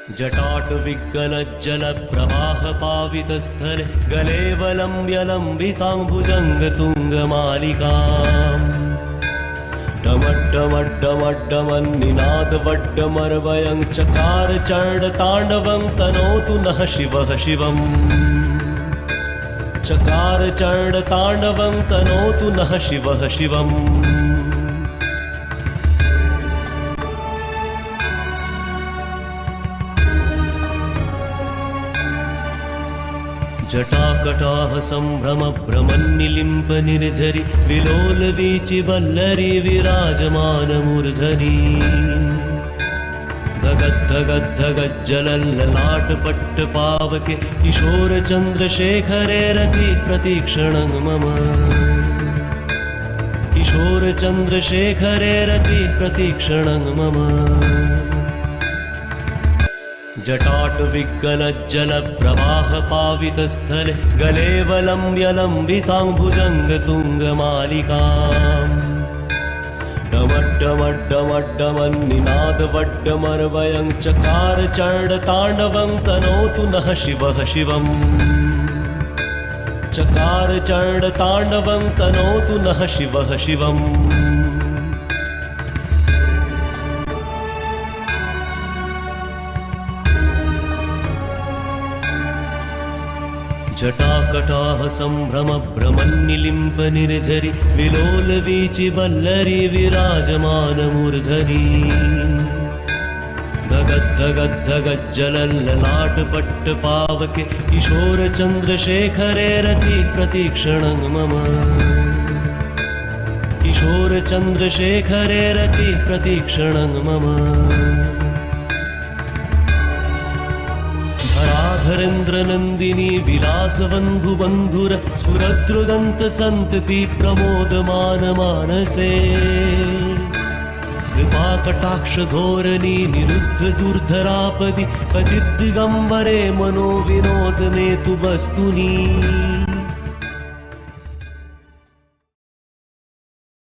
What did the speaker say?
जटाटविग्गलज्जलप्रवाहपावितस्थले गलेवलम्ब्यलम्बिताम्बुजङ्गतुङ्गमालिकाम् डमड्डमड्डमड्डमन्निनादवड्डमर्वयं चकार चण्डताण्डवं तनोतु नः शिवः शिवम् चकार चण्डताण्डवं तनोतु नः शिवः शिवम् जटाकटाह सम्भ्रम भ्रमन्निलिम्ब निर्झरि विलोलवीचि वल्लरी विराजमानमूर्धनि धगद्धगद्धगज्जलल्ललाटपट्टपावके किशोरचन्द्रशेखरे रति प्रतीक्षणं मम किशोरचन्द्रशेखरे रति प्रतीक्षणं मम जटाटविग्गलज्जलप्रवाहपावितस्थले गलेवलम्ब्यलम्बिताम्बुजङ्गतुङ्गमालिकाम् डमड्डमड्डमड्डमन्निनादवड्डमर्वयं चकार चण्डताण्डवं तनोतु नः शिवः शिवम् चकार चण्डताण्डवं तनोतु नः शिवः शिवम् जटाकटाह सम्भ्रम भ्रमन्निलिम्ब निर्झरि विलोलवीचि वल्लरी विराजमानमूर्धनि धगद्धगद्धगज्जलल्ललाटपट्टपावके किशोरचन्द्रशेखरे रति प्रतीक्षणं मम किशोरचन्द्रशेखरे रति प्रतीक्षणं मम धरेन्द्रनन्दिनी विलासवन्धुबन्धुर सुरद्रुगन्तसन्तति प्रमोदमानमानसे कृपाकटाक्षधोरणी निरुद्धदुर्धरापदि क्वचिद्दिगम्बरे मनोविनोदने तु वस्तुनि